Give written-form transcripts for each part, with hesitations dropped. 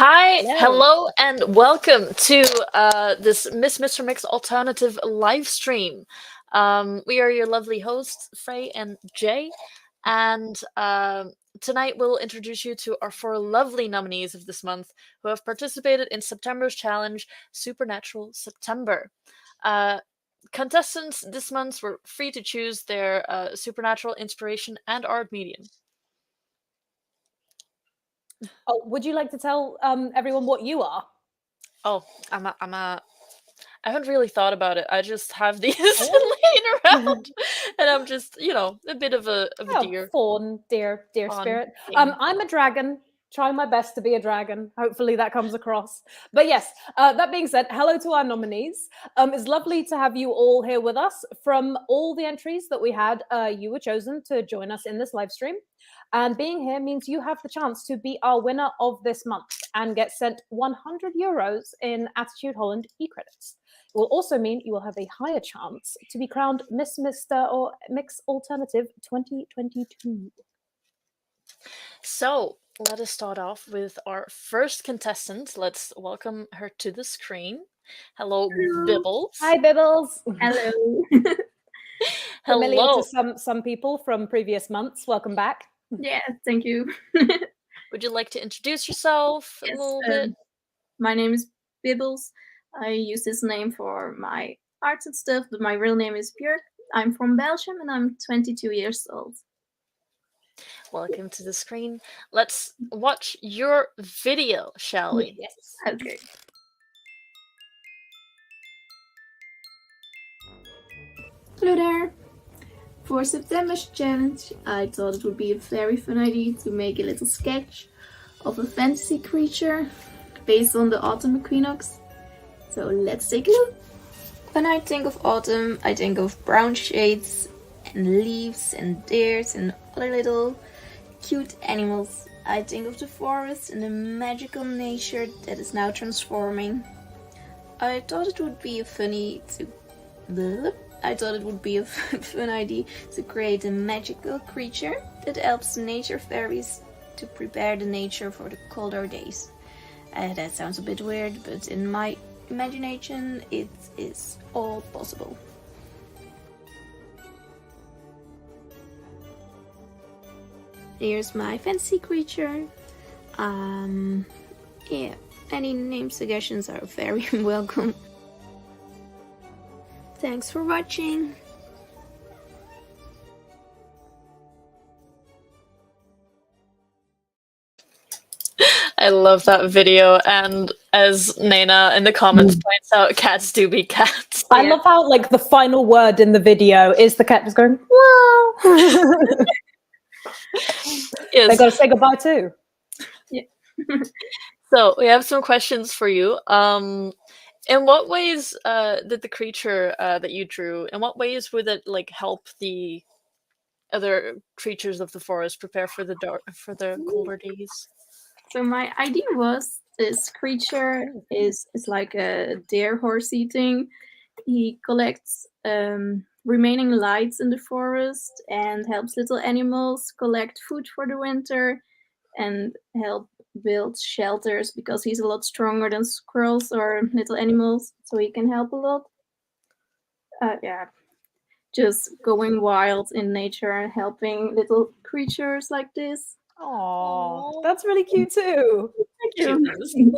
Hi, Hello. hello, and welcome to this Mr. Mix alternative live stream. We are your lovely hosts, Frey and Jay, and tonight we'll introduce you to our four lovely nominees of this month who have participated in September's challenge, Supernatural September. Uh, Contestants this month were free to choose their supernatural inspiration and art medium. Oh, would you like to tell everyone what you are? Oh, I haven't really thought about it. I just have these Oh, laying around, and I'm just, a bit of a oh, deer fawn, dear on spirit. thing. I'm a dragon. Trying my best to be a dragon. Hopefully that comes across. But yes, that being said, hello to our nominees. It's lovely to have you all here with us. From all the entries that we had, you were chosen to join us in this live stream. And being here means you have the chance to be our winner of this month and get sent €100 in Attitude Holland e-credits. It will also mean you will have a higher chance to be crowned Miss Mister or Mix Alternative 2022. So let us start off with our first contestant. Let's welcome her to the screen. Hello, Hello. Bibbles. Hi, Bibbles. Hello. Familiar Hello. to some people from previous months. Welcome back. Yeah, thank you. Would you like to introduce yourself a Yes, little bit? my name is Bibbles. I use this name for my arts and stuff, but my real name is Björk. I'm from Belgium and I'm 22 years old. Welcome to the screen. Let's watch your video, shall we? Yes. Okay. Hello there. For September's challenge, I thought it would be a very fun idea to make a little sketch of a fantasy creature based on the autumn equinox. So let's take a look. When I think of autumn, I think of brown shades and leaves and deers and other little cute animals. I think of the forest and the magical nature that is now transforming. I thought it would be a fun idea to create a magical creature that helps nature fairies to prepare the nature for the colder days. That sounds a bit weird, but in my imagination, it is all possible. Here's my fancy creature. Yeah, any name suggestions are very welcome. Thanks for watching. I love that video, and as Nana in the comments points out, cats do be cats. I love how like the final word in the video is the cat just going, wow. They Yes. got to say goodbye too. Yeah. So we have some questions for you. In what ways did the creature that you drew? In what ways would it like help the other creatures of the forest prepare for the colder days? So my idea was this creature is like a deer horse eating. He collects remaining lights in the forest and helps little animals collect food for the winter and help build shelters because he's a lot stronger than squirrels or little animals, so he can help a lot. Yeah, just going wild in nature and helping little creatures like this. Oh, that's really cute too. Thank you.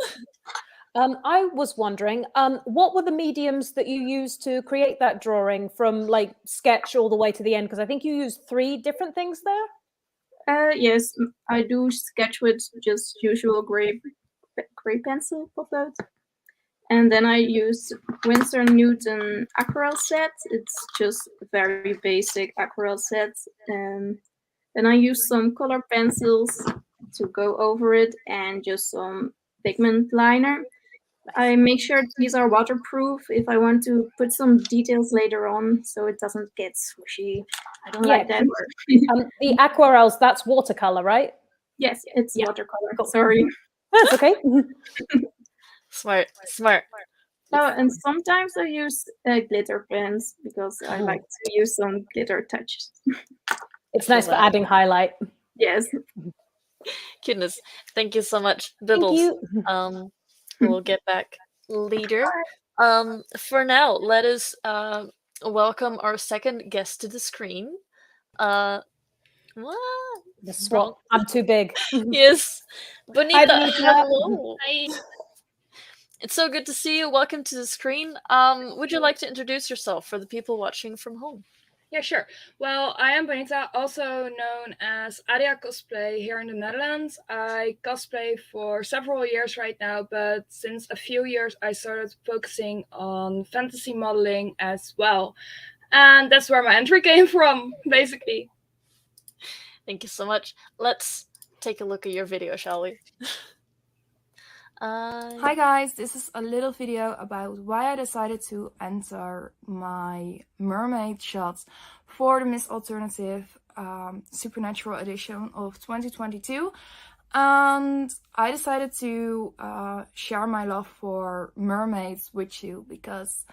I was wondering, what were the mediums that you used to create that drawing from like sketch all the way to the end? Because I think you used 3 different things there. Yes, I do sketch with just usual gray pencil pop-out. And then I use Winsor Newton aquarelle set. It's just a very basic aquarelle set. Then I use some color pencils to go over it and just some pigment liner. I make sure these are waterproof if I want to put some details later on so it doesn't get squishy. I don't like that word. The aquarelles, that's watercolor, right? Yes, it's watercolor. Sorry. That's okay. Smart. Oh, and sometimes I use glitter pens because I like to use some glitter touches. It's nice for adding highlight. Yes. Goodness. Thank you so much, Thank Bibbles. you. We'll get back later. For now, let us welcome our second guest to the screen. What? The Wrong. swap. I'm too big. Yes, Hi, Bonita. Bonita. Hello. Hi. It's so good to see you. Welcome to the screen. Would you like to introduce yourself for the people watching from home? Yeah, sure. Well, I am Bonita, also known as Adia Cosplay here in the Netherlands. I cosplay for several years right now, but since a few years I started focusing on fantasy modeling as well. And that's where my entry came from, basically. Thank you so much. Let's take a look at your video, shall we? Hi guys, this is a little video about why I decided to enter my mermaid shots for the Miss Alternative Supernatural edition of 2022. And I decided to share my love for mermaids with you because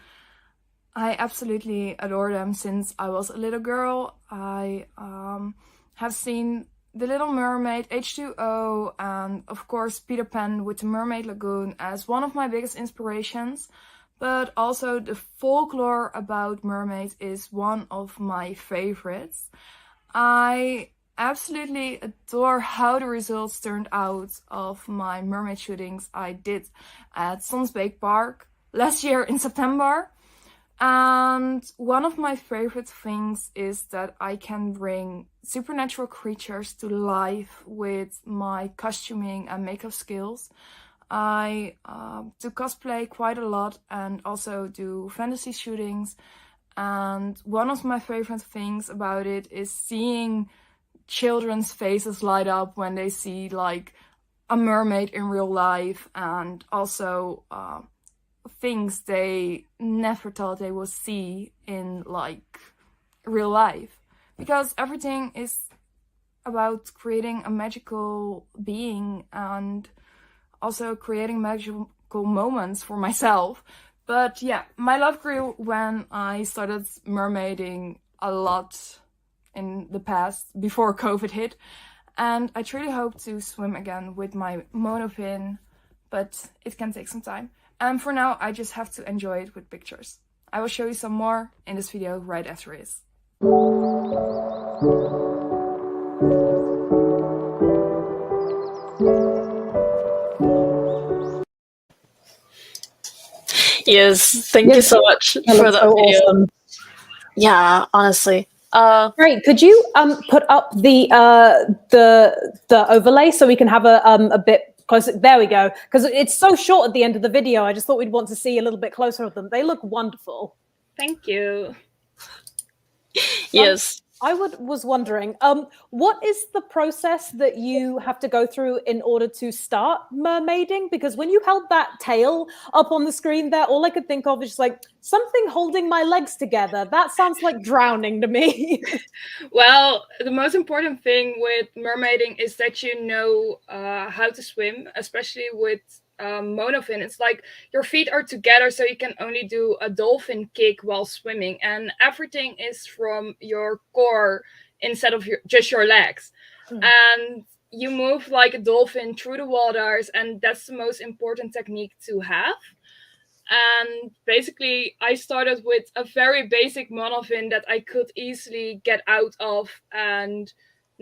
I absolutely adore them since I was a little girl. I have seen The Little Mermaid, H2O, and of course Peter Pan with the Mermaid Lagoon as one of my biggest inspirations. But also the folklore about mermaids is one of my favorites. I absolutely adore how the results turned out of my mermaid shootings I did at Sonsbeek Park last year in September. And one of my favorite things is that I can bring supernatural creatures to life with my costuming and makeup skills. I do cosplay quite a lot and also do fantasy shootings. And one of my favorite things about it is seeing children's faces light up when they see like a mermaid in real life, and also things they never thought they would see in like real life, because everything is about creating a magical being and also creating magical moments for myself. But yeah, my love grew when I started mermaiding a lot in the past before COVID hit, and I truly hope to swim again with my monofin, but it can take some time. And for now, I just have to enjoy it with pictures. I will show you some more in this video right after this. Yes, thank you so much That for looks that so video. awesome. Yeah, honestly. Great. Could you put up the overlay so we can have a bit closer? There we go. Because it's so short at the end of the video. I just thought we'd want to see a little bit closer of them. They look wonderful. Thank you. Yes. I was wondering, what is the process that you have to go through in order to start mermaiding? Because when you held that tail up on the screen there, all I could think of is just like something holding my legs together. That sounds like drowning to me. Well, the most important thing with mermaiding is that you know how to swim, especially with monofin. It's like your feet are together, so you can only do a dolphin kick while swimming, and everything is from your core instead of just your legs. And you move like a dolphin through the waters, and that's the most important technique to have. And basically I started with a very basic monofin that I could easily get out of, and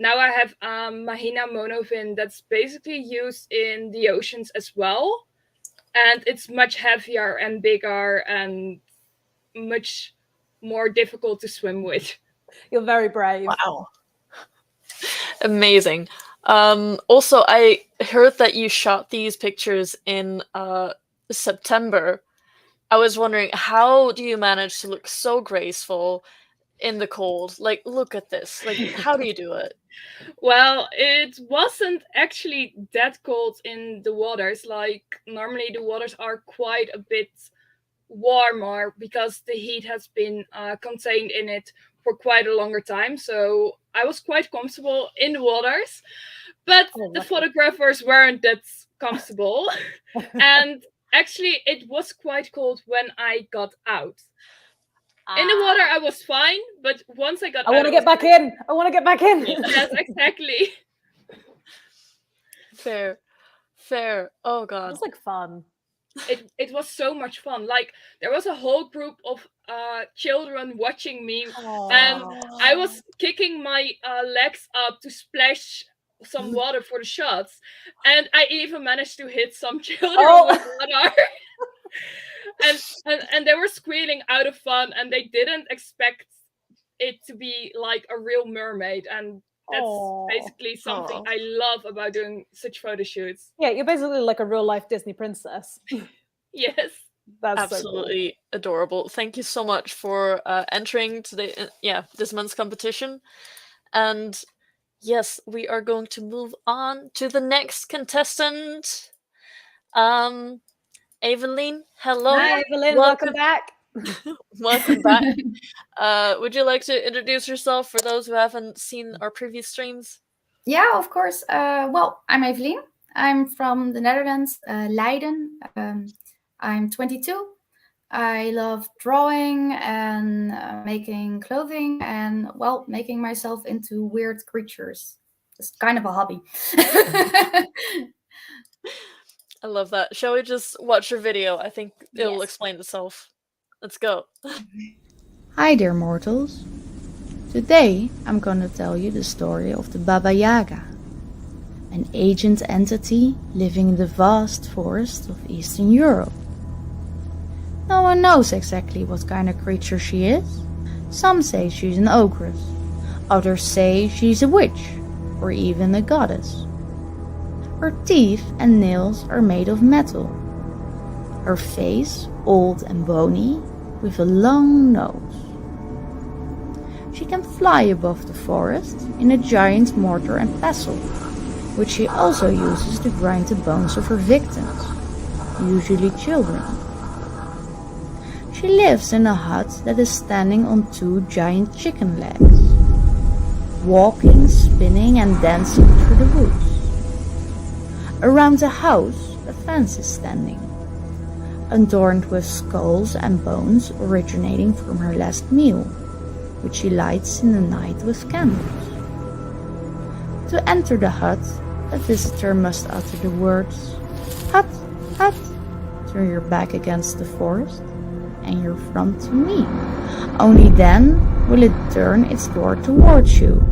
now I have Mahina monofin that's basically used in the oceans as well, and it's much heavier and bigger and much more difficult to swim with. You're very brave. Wow. Amazing. Also, I heard that you shot these pictures in September. I was wondering, how do you manage to look so graceful in the cold? Like, look at this. Like, how do you do it? Well, it wasn't actually that cold in the waters. Like, normally the waters are quite a bit warmer because the heat has been contained in it for quite a longer time. So I was quite comfortable in the waters, but the photographers weren't that comfortable. And actually, it was quite cold when I got out. In the water, I was fine, but once I got out, I want to get back in. I want to get back in. Yes, exactly. Fair. Fair. Oh It god. was like fun. It was so much fun. Like there was a whole group of children watching me, and I was kicking my legs up to splash some water for the shots, and I even managed to hit some children with water. and they were squealing out of fun, and they didn't expect it to be like a real mermaid, and that's basically something I love about doing such photo shoots. Yeah, you're basically like a real life Disney princess. Yes. That's absolutely adorable. Thank you so much for entering today. This month's competition. And yes, we are going to move on to the next contestant. Evelyn, hello. Hi, Evelyn. Welcome back. Welcome back. Would you like to introduce yourself for those who haven't seen our previous streams? Yeah, of course. Well, I'm Evelien. I'm from the Netherlands, Leiden. I'm 22. I love drawing and making clothing and, well, making myself into weird creatures. It's kind of a hobby. I love that. Shall we just watch your video? I think it'll Yes. explain itself. Let's go. Hi there, mortals. Today I'm gonna tell you the story of the Baba Yaga, an ancient entity living in the vast forests of Eastern Europe. No one knows exactly what kind of creature she is. Some say she's an ogress, others say she's a witch, or even a goddess. Her teeth and nails are made of metal. Her face, old and bony, with a long nose. She can fly above the forest in a giant mortar and pestle, which she also uses to grind the bones of her victims, usually children. She lives in a hut that is standing on two giant chicken legs, walking, spinning and dancing through the woods. Around the house, a fence is standing, adorned with skulls and bones originating from her last meal, which she lights in the night with candles. To enter the hut, a visitor must utter the words, "Hut, hut," turn your back against the forest and your front to me. Only then will it turn its door towards you.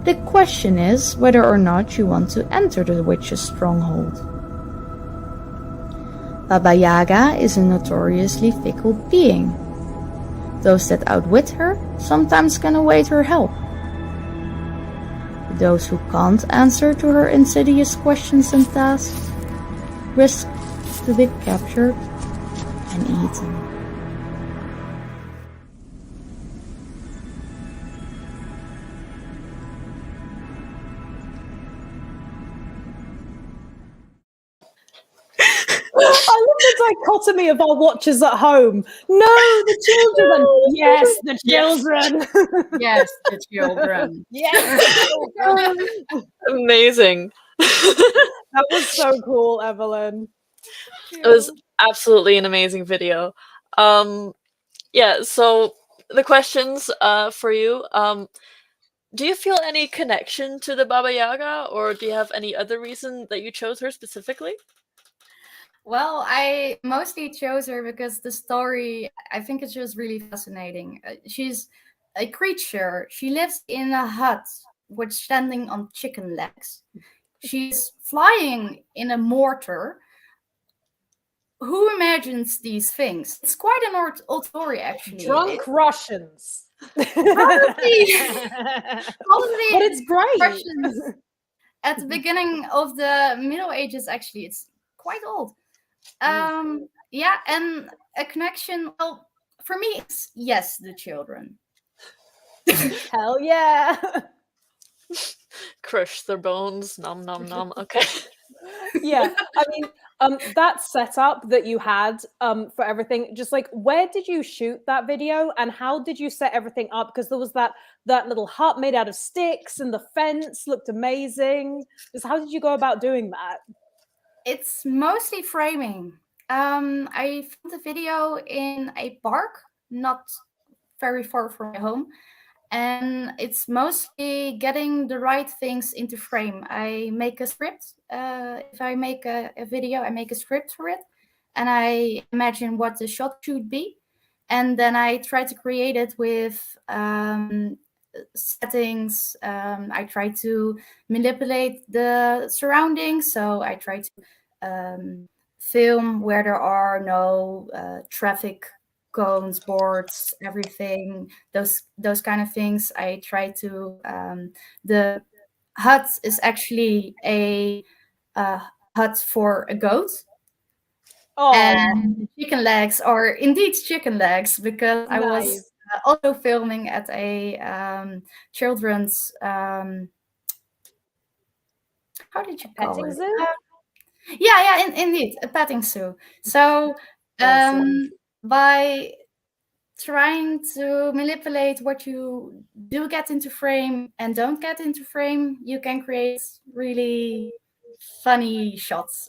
The question is whether or not you want to enter the witch's stronghold. Baba Yaga is a notoriously fickle being. Those that outwit her sometimes can await her help. Those who can't answer to her insidious questions and tasks risk to be captured and eaten. I love the dichotomy of our watchers at home. No, the children. Yes, the children. Yes, the children. Yes. Amazing. That was so cool, Evelyn. It was absolutely an amazing video. So the questions for you. Do you feel any connection to the Baba Yaga, or do you have any other reason that you chose her specifically? Well, I mostly chose her because the story, I think it's just really fascinating. She's a creature. She lives in a hut, which standing on chicken legs. She's flying in a mortar. Who imagines these things? It's quite an old story, actually. Drunk Russians. Probably. But it's great. Russians at the beginning of the Middle Ages, actually. It's quite old. And a connection. Well, for me, it's yes, the children. Hell yeah. Crush their bones, nom nom nom. Okay. Yeah, I mean, that setup that you had for everything, just like, where did you shoot that video and how did you set everything up? Because there was that little hut made out of sticks and the fence looked amazing. Just how did you go about doing that? It's mostly framing. I filmed the video in a park, not very far from my home. and it's mostly getting the right things into frame. I make a script. If I make a video, I make a script for it, and I imagine what the shot should be, and then I try to create it with settings. I try to manipulate the surroundings, so I try to film where there are no traffic cones, boards, everything, those kind of things. I try to the hut is actually a hut for a goat. Oh, And chicken legs are indeed chicken legs, because I was nice. also filming at a children's how did you call Petting it? zoo? Yeah, indeed, a petting zoo. So Awesome. by trying to manipulate what you do get into frame and don't get into frame, you can create really funny shots.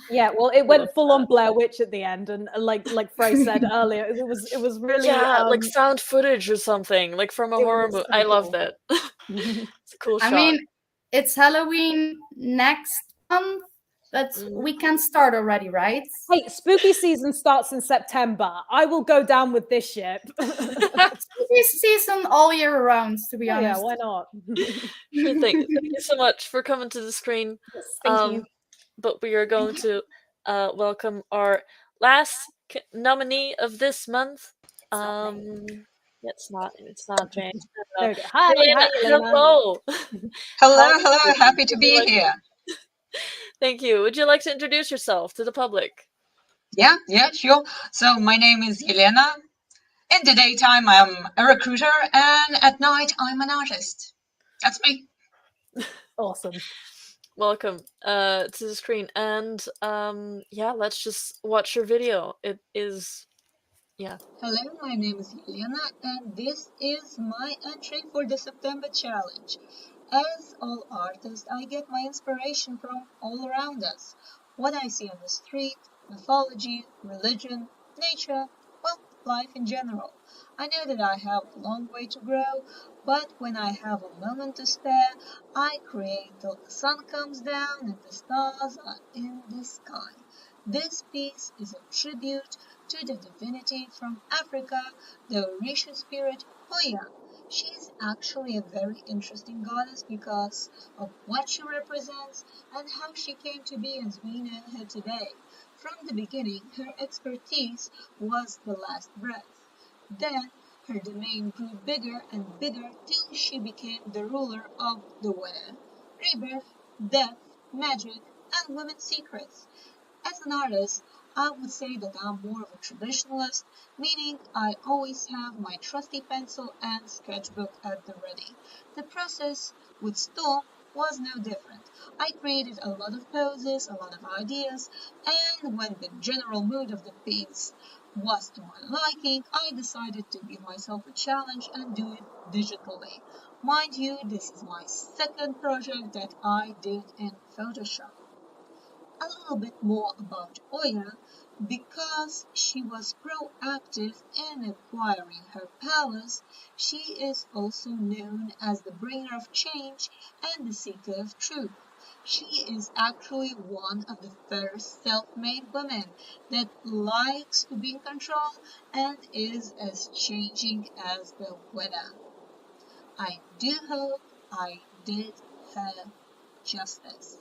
Yeah, well, it went full on Blair Witch at the end, and like Frey said earlier, it was really like found footage or something, like from a it horror was movie. so I love cool. that. It's a cool I shot. mean, it's Halloween next month, but we can start already, right? Hey, spooky season starts in September. I will go down with this ship. Spooky season all year round, to be Oh, yeah, honest. why not? Sure thing. Thank you so much for coming to the screen. Yes, thank you. But we are going to welcome our last nominee of this month. It's not Jane. There we go. Hi, Elena, Elena. hello. Hello, happy to be here. Thank you. Would you like to introduce yourself to the public? Yeah, sure. So my name is Yelena. In the daytime, I'm a recruiter, and at night, I'm an artist. That's me. Awesome. Welcome to the screen, and let's just watch your video. It is, Hello, my name is Yelena, and this is my entry for the September challenge. As all artists, I get my inspiration from all around us. What I see on the street, mythology, religion, nature, well, life in general. I know that I have a long way to grow, but when I have a moment to spare, I create till the sun comes down and the stars are in the sky. This piece is a tribute to the divinity from Africa, the Orisha spirit Oya. She is actually a very interesting goddess because of what she represents and how she came to be as we know her today. From the beginning, her expertise was the last breath. Then, her domain grew bigger and bigger till she became the ruler of the weather, rebirth, death, magic, and women's secrets. As an artist, I would say that I'm more of a traditionalist, meaning I always have my trusty pencil and sketchbook at the ready. The process with Storm was no different. I created a lot of poses, a lot of ideas, and when the general mood of the piece was to my liking, I decided to give myself a challenge and do it digitally. Mind you, this is my second project that I did in Photoshop. A little bit more about Oya, because she was proactive in acquiring her powers, she is also known as the bringer of change and the seeker of truth. She is actually one of the first self-made women that likes to be in control and is as changing as the weather. I do hope I did her justice.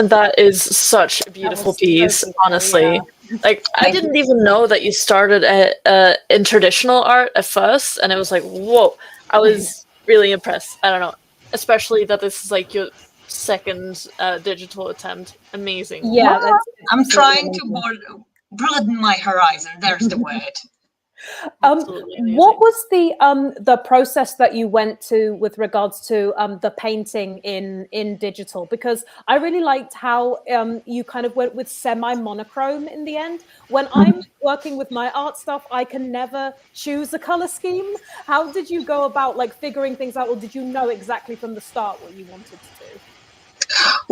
that is such a beautiful piece, so honestly. yeah. Like, I didn't even know that you started in traditional art at first, and it was like, whoa, I was really impressed. I don't know, especially that this is like your second digital attempt. Amazing. Yeah, Well, I'm absolutely trying to amazing. broaden my horizon. There's the word. Absolutely amazing. What was the process that you went to with regards to the painting in digital? Because I really liked how you kind of went with semi-monochrome in the end. When I'm working with my art stuff, I can never choose a color scheme. How did you go about like figuring things out, or did you know exactly from the start what you wanted to do?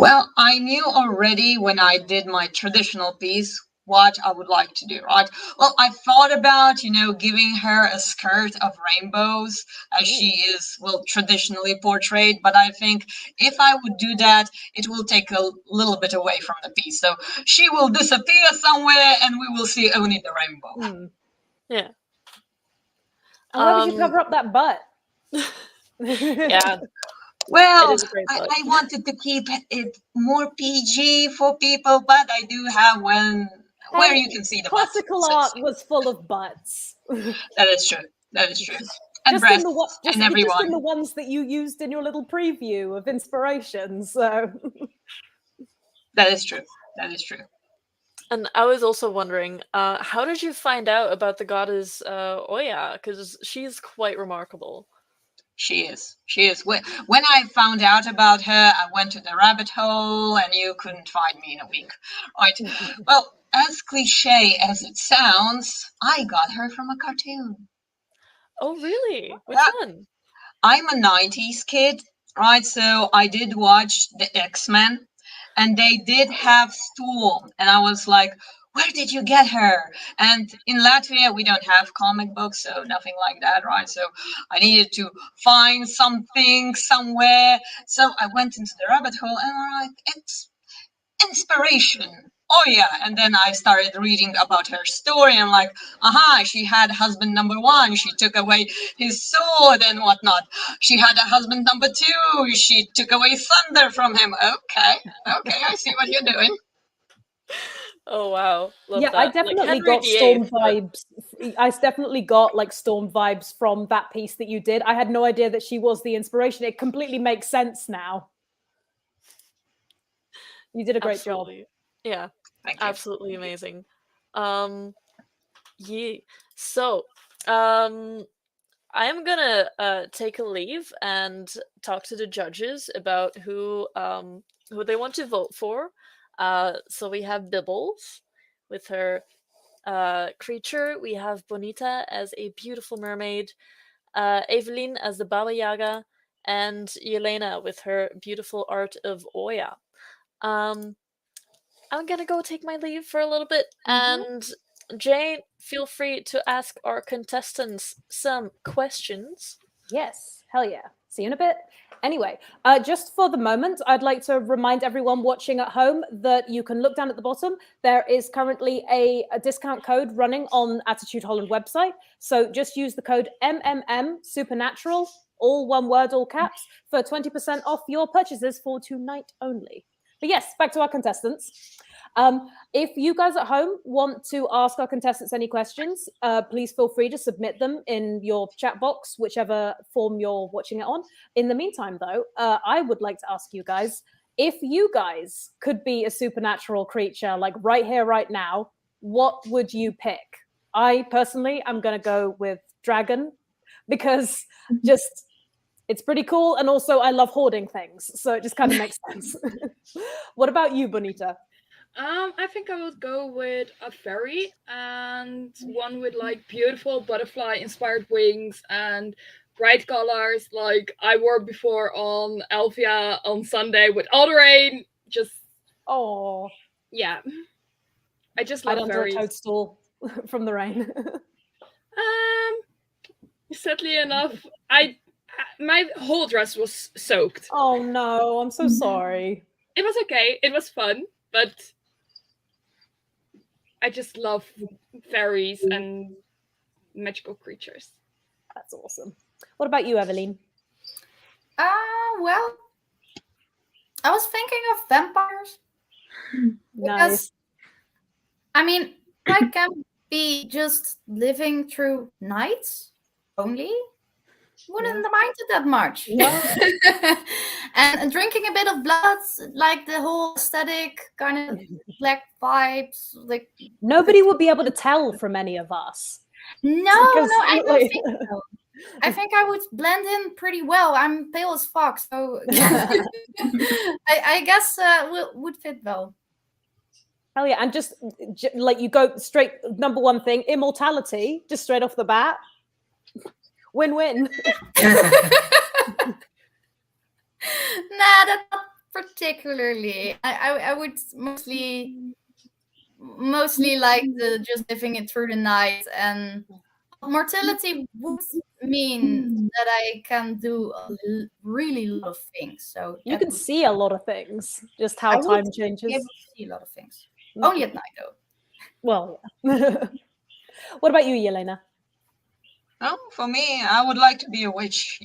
Well, I knew already when I did my traditional piece what I would like to do, right? Well, I thought about, giving her a skirt of rainbows as she is, well, traditionally portrayed, but I think if I would do that, it will take a little bit away from the piece. So she will disappear somewhere and we will see only the rainbow. Yeah. And why would you cover up that butt? Yeah. Well, It is a great book. I wanted to keep it more PG for people, but I do have one where you can see the butts. Classical art was full of butts. That is true. That is true. And Just breasts just and everyone. in the ones that you used in your little preview of inspiration. So That is true. That is true. And I was also wondering, how did you find out about the goddess Oya? Because she's quite remarkable. She is. She is. When I found out about her, I went to the rabbit hole and you couldn't find me in a week. Right. Well, as cliche as it sounds, I got her from a cartoon. Oh, really? Which one? I'm a 90s kid, right? So I did watch the X-Men and they did have Storm. And I was like, where did you get her? And in Latvia, we don't have comic books, so nothing like that, right? So I needed to find something somewhere. So I went into the rabbit hole and I'm like, it's inspiration. Oh yeah. And then I started reading about her story and like, aha, she had husband number one. She took away his sword and whatnot. She had a husband number two. She took away thunder from him. Okay, I see what you're doing. Oh wow. Love yeah, that. I definitely Henry got VIII, Storm vibes. I definitely got like Storm vibes from that piece that you did. I had no idea that she was the inspiration. It completely makes sense now. You did a great job. Yeah. Thank you. Absolutely amazing. Yeah. So, I'm gonna take a leave and talk to the judges about who they want to vote for. So we have Bibbles with her creature. We have Bonita as a beautiful mermaid. Evelyn as the Baba Yaga, and Yelena with her beautiful art of Oya. I'm gonna go take my leave for a little bit, and Jane, feel free to ask our contestants some questions. Yes, hell yeah. See you in a bit. Anyway, just for the moment, I'd like to remind everyone watching at home that you can look down at the bottom. There is currently a discount code running on Attitude Holland website. So just use the code MMM Supernatural, all one word, all caps, for 20% off your purchases for tonight only. But yes, back to our contestants. If you guys at home want to ask our contestants any questions, please feel free to submit them in your chat box, whichever form you're watching it on. In the meantime, though, I would like to ask you guys, if you guys could be a supernatural creature, like right here, right now, what would you pick? I personally am going to go with dragon because just... it's pretty cool. And also I love hoarding things. So it just kind of makes sense. What about you, Bonita? I think I would go with a fairy and one with like beautiful butterfly inspired wings and bright colors like I wore before on Elvia on Sunday with all the rain. Just yeah. I just love fairies. A toadstool from the rain. Sadly enough, my whole dress was soaked. Oh no, I'm so sorry. It was okay. It was fun, but I just love fairies and magical creatures. That's awesome. What about you, Evelyn? Well, I was thinking of vampires. Nice. I mean, I can be just living through nights only. Wouldn't mind it that much. Yeah. And drinking a bit of blood, like the whole aesthetic kind of black vibes. Like nobody would be able to tell from any of us. No, I don't think so. I think I would blend in pretty well. I'm pale as fuck, so I guess would fit well. Hell yeah, and just like you go straight, number one thing, immortality, just straight off the bat. Win-win. Nah, particularly. I would mostly like the just living it through the night, and mortality would mean that I can do a really lot of things. So You that can would, see a lot of things, just how I would time changes. be able to see a lot of things. Only at night though. Well, yeah. What about you, Yelena? Well, for me, I would like to be a witch,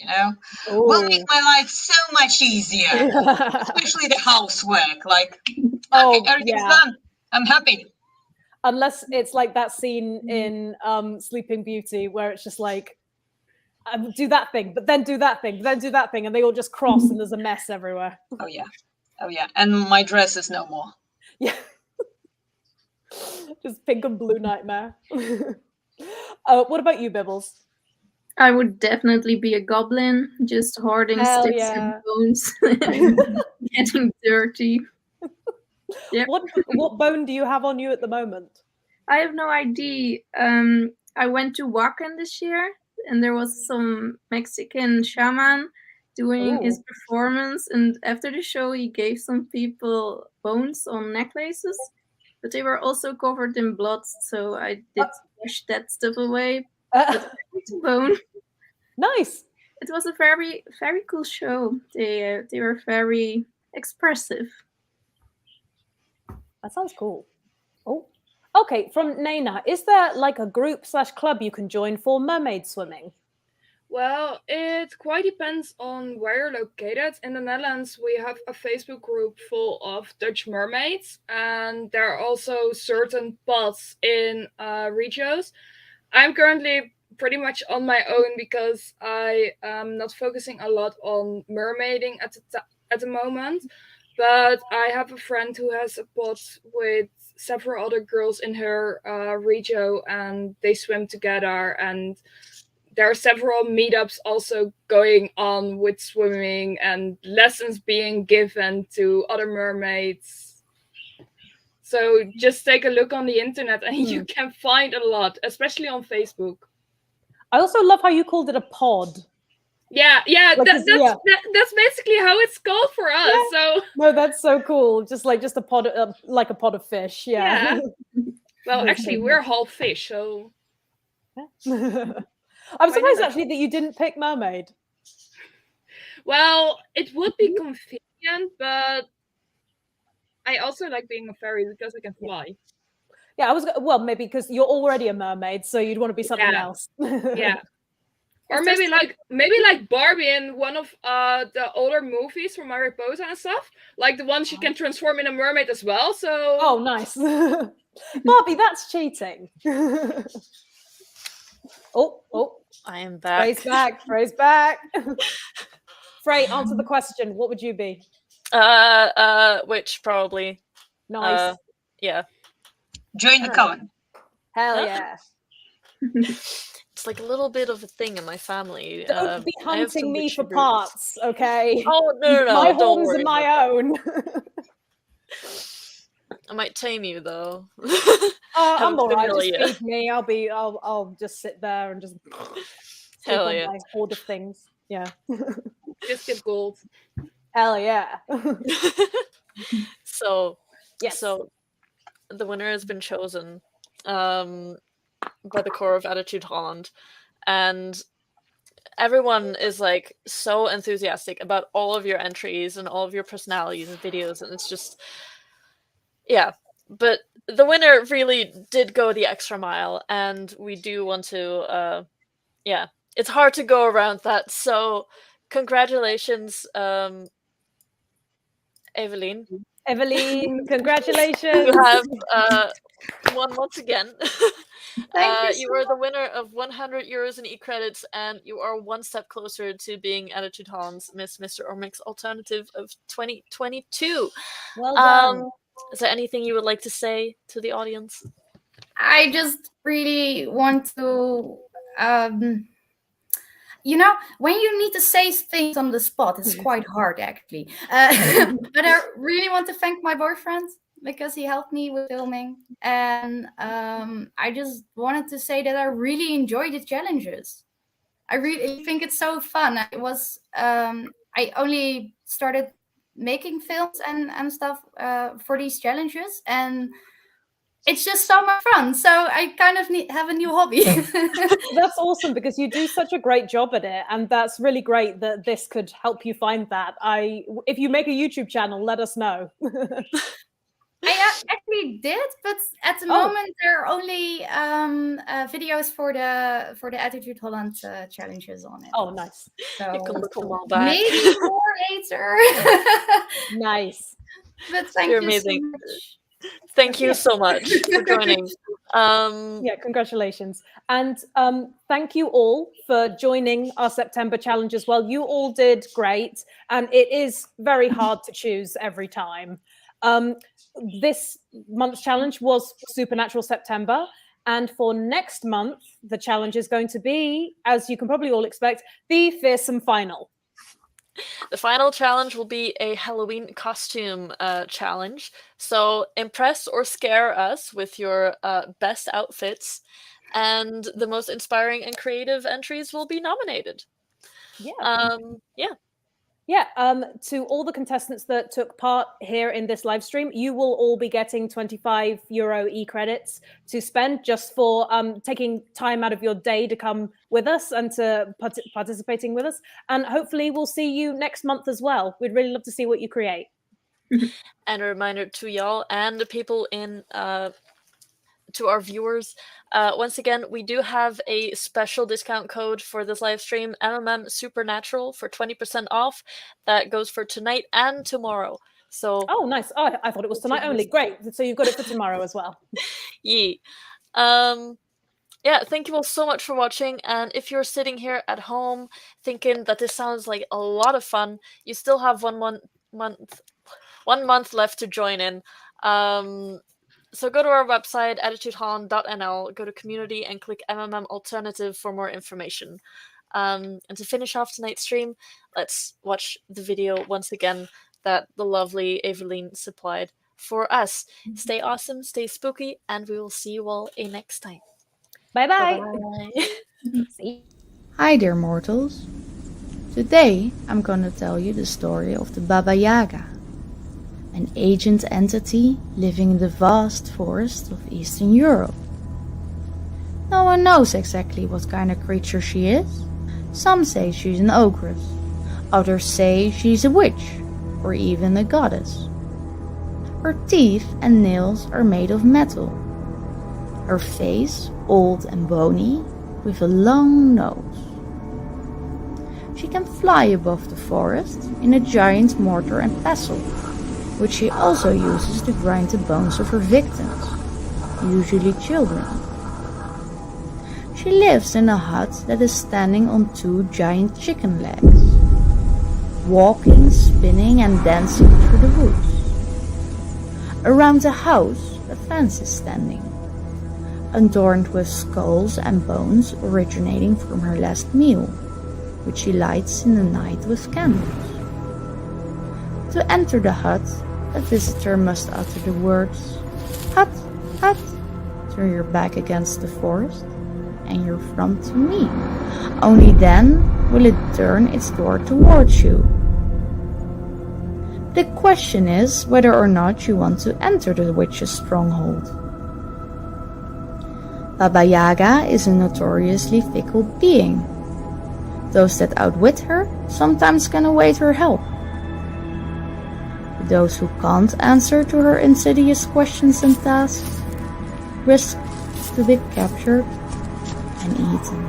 Will make Oh, my life so much easier, especially the housework. Like, oh, okay, everything's yeah. done. I'm happy. Unless it's like that scene in Sleeping Beauty where it's just like, do that thing, but then do that thing, but then do that thing, and they all just cross, and there's a mess everywhere. Oh yeah, and my dress is no more. Yeah. Just pink and blue nightmare. What about you, Bibbles? I would definitely be a goblin, just hoarding Hell sticks yeah. and bones and getting dirty. Yep. What bone do you have on you at the moment? I have no idea. I went to Wacken this year, and there was some Mexican shaman doing his performance. And after the show, he gave some people bones on necklaces, but they were also covered in blood. So I did wash that stuff away. But it's a bone. Nice. It was a very, very cool show. They were very expressive. That sounds cool. Oh, okay. From Naina, is there like a group/club you can join for mermaid swimming? Well, it quite depends on where you're located. In the Netherlands, we have a Facebook group full of Dutch mermaids, and there are also certain pods in Regios. I'm currently pretty much on my own because I am not focusing a lot on mermaiding at the moment. But I have a friend who has a pod with several other girls in her regio, and they swim together, and there are several meetups also going on with swimming and lessons being given to other mermaids. So just take a look on the internet and you can find a lot, especially on Facebook. I also love how you called it a pod. Yeah, Like, that's basically how it's called for us. Yeah. So no, that's so cool. Just a pod, like a pod of fish. Yeah. Well, actually, we're half fish, so. I'm surprised actually that you didn't pick mermaid. Well, it would be convenient, but I also like being a fairy because I can fly. Yeah, maybe because you're already a mermaid, so you'd want to be something else. Yeah. Or maybe like Barbie in one of the older movies from Mariposa and stuff. Like the one she can transform in a mermaid as well. So oh, nice. Barbie, that's cheating. Oh, I am back. Frey's back. Frey, answer the question. What would you be? Witch probably. Nice. Yeah. Join the coven. Hell yeah. It's like a little bit of a thing in my family. Don't be hunting me for parts, okay? Oh, no. My homes are my own. I might tame you though. I'm alright. Just feed me. I'll just sit there and just hell yeah, my hoard of things. Yeah. Just get gold. Hell yeah. So yes. So the winner has been chosen by the core of Attitude Holland, and everyone is like so enthusiastic about all of your entries and all of your personalities and videos, and it's just but the winner really did go the extra mile, and we do want to it's hard to go around that, so congratulations, Evelyn, congratulations. You have won once again. Thank you. You are the winner of 100 euros in e-credits, and you are one step closer to being Attitude Holland's Miss, Mr. or Mix Alternative of 2022. Well done. Is there anything you would like to say to the audience? I just really want to, when you need to say things on the spot, it's quite hard actually. But I really want to thank my boyfriend because he helped me with filming. And I just wanted to say that I really enjoy the challenges. I really think it's so fun. It was, I only started making films and stuff for these challenges, and it's just so much fun. So I kind of have a new hobby. That's awesome, because you do such a great job at it, and that's really great that this could help you find that. If you make a YouTube channel, let us know. I actually did, but at the moment there are only videos for the Attitude Holland challenges on it. Oh, nice. So You can look them all back. maybe more later. Nice. But thank You're you amazing. so much. Thank you so much for joining. Yeah, congratulations. And thank you all for joining our September challenge as well. You all did great, and it is very hard to choose every time. This month's challenge was Supernatural September, and for next month, the challenge is going to be, as you can probably all expect, the Fearsome Final. The final challenge will be a Halloween costume challenge. So impress or scare us with your best outfits, and the most inspiring and creative entries will be nominated. To all the contestants that took part here in this live stream, you will all be getting €25 e-credits to spend just for taking time out of your day to come with us and to participating with us. And hopefully we'll see you next month as well. We'd really love to see what you create. And a reminder to y'all and the people in to our viewers, once again, we do have a special discount code for this live stream, MMM Supernatural, for 20% off. That goes for tonight and tomorrow. So nice. I thought it was tonight only. Great. So you've got it for tomorrow as well. Yeah. Thank you all so much for watching. And if you're sitting here at home thinking that this sounds like a lot of fun, you still have 1 month left to join in. So go to our website, attitudeholland.nl, go to community and click MMM Alternative for more information. And to finish off tonight's stream, let's watch the video once again that the lovely Evelyn supplied for us. Stay awesome, stay spooky, and we will see you all next time. Bye-bye. Bye-bye. Hi there, mortals. Today I'm gonna tell you the story of the Baba Yaga, an ancient entity living in the vast forests of Eastern Europe. No one knows exactly what kind of creature she is. Some say she's an ogress, others say she's a witch, or even a goddess. Her teeth and nails are made of metal. Her face, old and bony, with a long nose. She can fly above the forest in a giant mortar and pestle, which she also uses to grind the bones of her victims, usually children. She lives in a hut that is standing on 2 giant chicken legs, walking, spinning and dancing through the woods. Around the house, a fence is standing, adorned with skulls and bones originating from her last meal, which she lights in the night with candles. To enter the hut, a visitor must utter the words, "Hut, hut," turn your back against the forest and your front to me. Only then will it turn its door towards you. The question is whether or not you want to enter the witch's stronghold. Baba Yaga is a notoriously fickle being. Those that outwit her sometimes can await her help. Those who can't answer to her insidious questions and tasks risk to be captured and eaten.